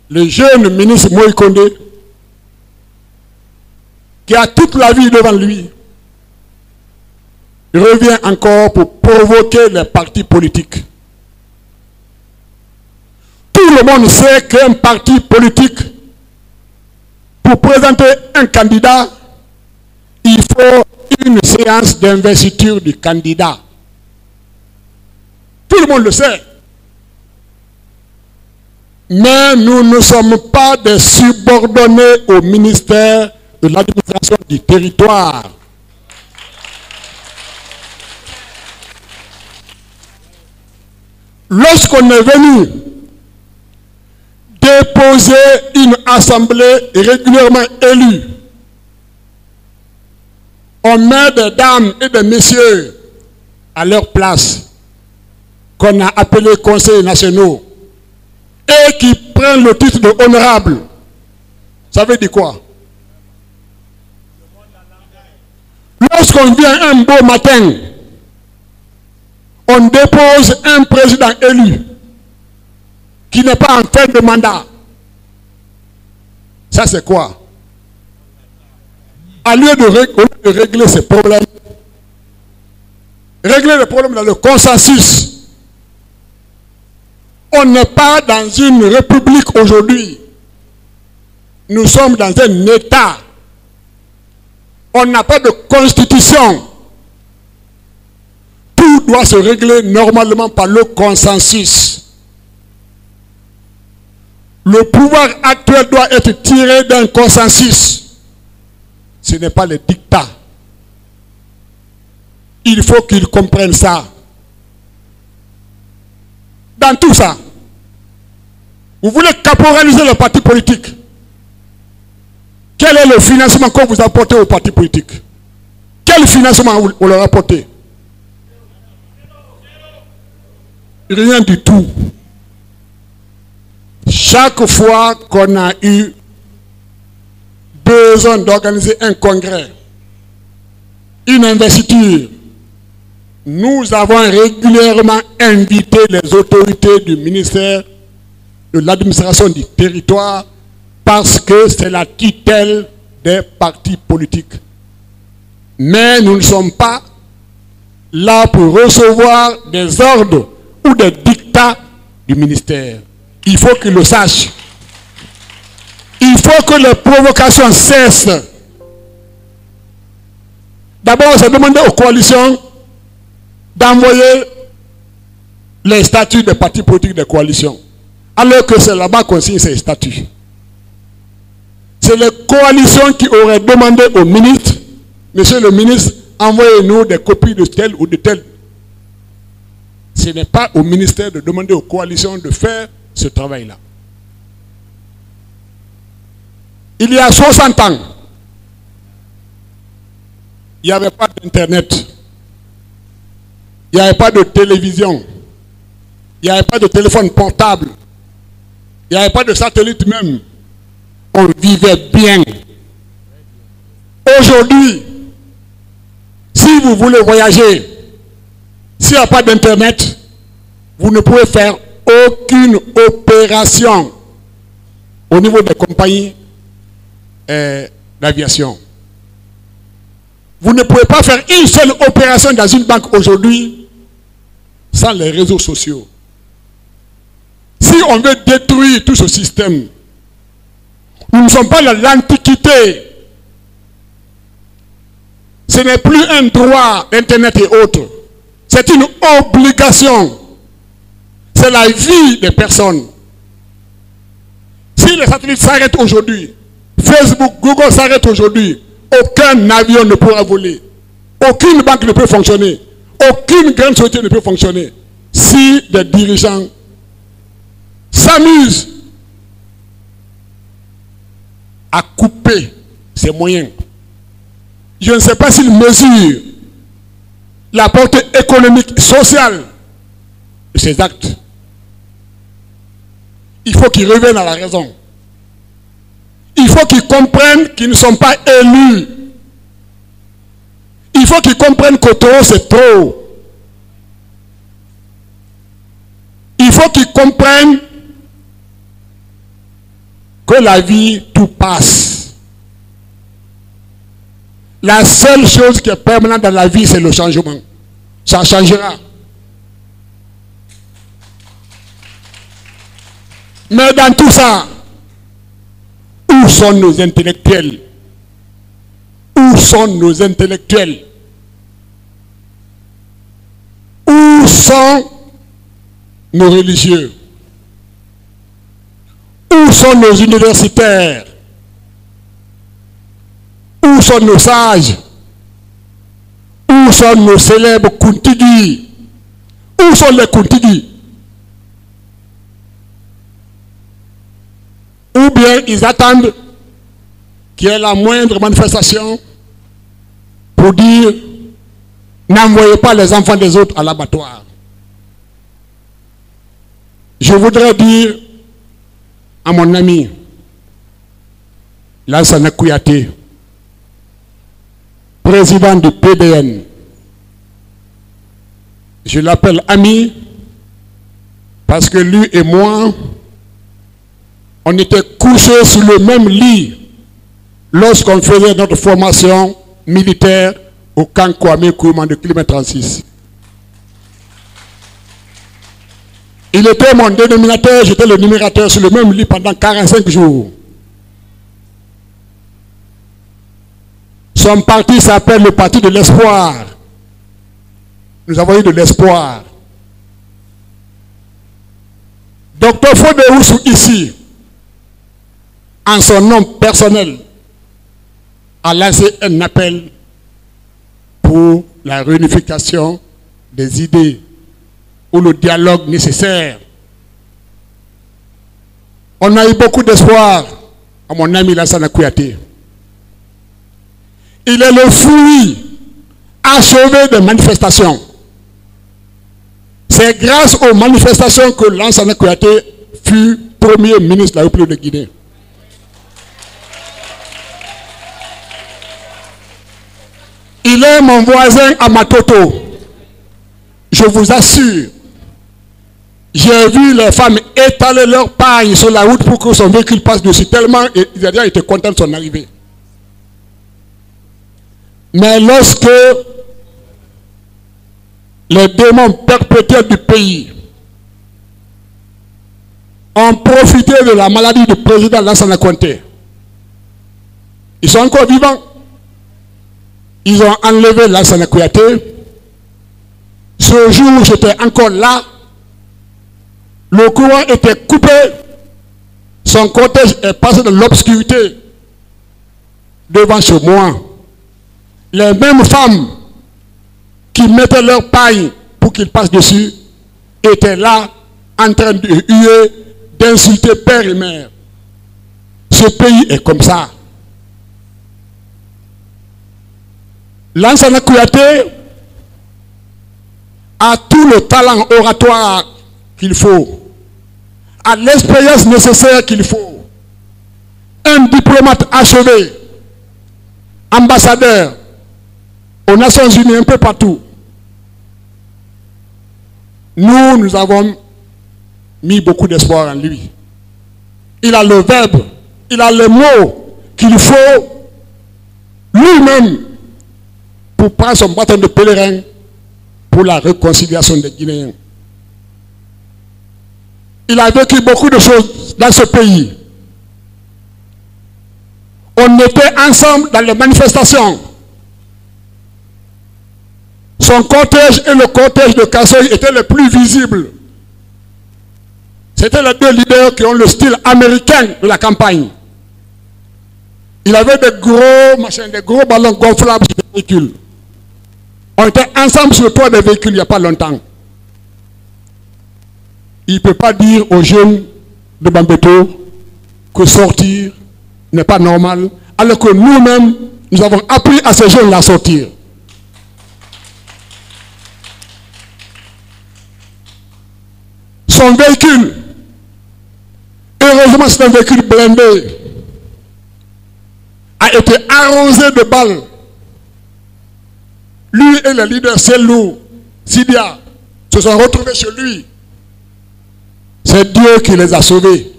le jeune ministre Moïse Kondé, qui a toute la vie devant lui, revient encore pour provoquer les partis politiques. Tout le monde sait qu'un parti politique, pour présenter un candidat, il faut une séance d'investiture du candidat. Tout le monde le sait. Mais nous ne sommes pas des subordonnés au ministère de l'administration du territoire. Lorsqu'on est venu déposer une assemblée régulièrement élue, on met des dames et des messieurs à leur place, qu'on a appelés conseils nationaux, et qui prennent le titre de honorable. Ça veut dire quoi? Lorsqu'on vient un beau matin, on dépose un président élu qui n'est pas en fin de mandat. Ça c'est quoi? Au lieu de régler ces problèmes, régler les problèmes dans le consensus. On n'est pas dans une république aujourd'hui. Nous sommes dans un État. On n'a pas de constitution. Tout doit se régler normalement par le consensus. Le pouvoir actuel doit être tiré d'un consensus. Ce n'est pas le dictat. Il faut qu'ils comprennent ça. Dans tout ça, vous voulez caporaliser le parti politique. Quel est le financement que vous apportez aux partis politiques? Quel financement vous leur apportez? Rien du tout. Chaque fois qu'on a eu besoin d'organiser un congrès, une investiture, nous avons régulièrement invité les autorités du ministère de l'administration du territoire parce que c'est la tutelle des partis politiques. Mais nous ne sommes pas là pour recevoir des ordres ou des dictats du ministère. Il faut qu'ils le sachent. Il faut que les provocations cessent. D'abord, on s'est demandé aux coalitions d'envoyer les statuts des partis politiques des coalitions. Alors que c'est là-bas qu'on signe ces statuts. C'est les coalitions qui auraient demandé au ministre, monsieur le ministre, envoyez-nous des copies de tel ou de tel. Ce n'est pas au ministère de demander aux coalitions de faire ce travail-là. Il y a 60 ans, il n'y avait pas d'Internet. Il n'y avait pas de télévision. Il n'y avait pas de téléphone portable. Il n'y avait pas de satellite même. On vivait bien. Aujourd'hui, si vous voulez voyager, s'il n'y a pas d'internet, vous ne pouvez faire aucune opération au niveau des compagnies d'aviation. Vous ne pouvez pas faire une seule opération dans une banque aujourd'hui sans les réseaux sociaux. Si on veut détruire tout ce système, nous ne sommes pas dans l'Antiquité. Ce n'est plus un droit d'Internet et autres. C'est une obligation. C'est la vie des personnes. Si les satellites s'arrêtent aujourd'hui, Facebook, Google s'arrêtent aujourd'hui, aucun avion ne pourra voler. Aucune banque ne peut fonctionner. Aucune grande société ne peut fonctionner. Si les dirigeants s'amusent à couper ces moyens, je ne sais pas s'ils mesurent la portée économique, sociale de ces actes. Il faut qu'ils reviennent à la raison. Il faut qu'ils comprennent qu'ils ne sont pas élus. Il faut qu'ils comprennent que trop, c'est trop. Il faut qu'ils comprennent que la vie, tout passe. La seule chose qui est permanente dans la vie, c'est le changement. Ça changera. Mais dans tout ça, où sont nos intellectuels? Où sont nos intellectuels? Où sont nos religieux? Où sont nos universitaires? Où sont nos sages? Où sont nos célèbres Kuntigi? Où sont les Kuntigi? Ou bien ils attendent qu'il y ait la moindre manifestation pour dire n'envoyez pas les enfants des autres à l'abattoir. Je voudrais dire à mon ami Lansana Kouyaté, président du PDN, je l'appelle ami parce que lui et moi, on était couchés sur le même lit lorsqu'on faisait notre formation militaire au camp Kwame Nkrumah de Kilomètre 36. Il était mon dénominateur, j'étais le numérateur sur le même lit pendant 45 jours. Son parti s'appelle le Parti de l'Espoir. Nous avons eu de l'espoir. Docteur Fodéoussou ici, en son nom personnel, a lancé un appel pour la réunification des idées ou le dialogue nécessaire. On a eu beaucoup d'espoir à mon ami Lansana Kouyaté. Il est le fruit achevé des manifestations. C'est grâce aux manifestations que Lansana Kouyaté fut premier ministre de la République de Guinée. Il est mon voisin à Matoto. Je vous assure, j'ai vu les femmes étaler leur paille sur la route pour que son véhicule passe dessus, tellement ils avaient été contents de son arrivée. Mais lorsque les démons perpétuels du pays ont profité de la maladie du président Lansana Conté, ils sont encore vivants. Ils ont enlevé Lansana Kouyaté. Ce jour où j'étais encore là, le courant était coupé. Son cortège est passé dans l'obscurité devant chez moi. Les mêmes femmes qui mettaient leur paille pour qu'ils passent dessus étaient là en train de huer, d'insulter père et mère. Ce pays est comme ça. Lansana Kouyaté a tout le talent oratoire qu'il faut, a l'expérience nécessaire qu'il faut, un diplomate achevé, ambassadeur aux Nations Unies un peu partout. Nous avons mis beaucoup d'espoir en lui. Il a le verbe, il a les mots qu'il faut lui-même pour prendre son bâton de pèlerin pour la réconciliation des Guinéens. Il a vécu beaucoup de choses dans ce pays. On était ensemble dans les manifestations. Son cortège et le cortège de Kassoy étaient les plus visibles. C'était les deux leaders qui ont le style américain de la campagne. Il avait des gros machins, des gros ballons gonflables sur les véhicules. On était ensemble sur le toit des véhicules il n'y a pas longtemps. Il ne peut pas dire aux jeunes de Bambeto que sortir n'est pas normal, alors que nous-mêmes, nous avons appris à ces jeunes à sortir. Son véhicule, heureusement c'est un véhicule blindé, a été arrosé de balles. Lui et le leader Selou, Sidia, se sont retrouvés chez lui. C'est Dieu qui les a sauvés.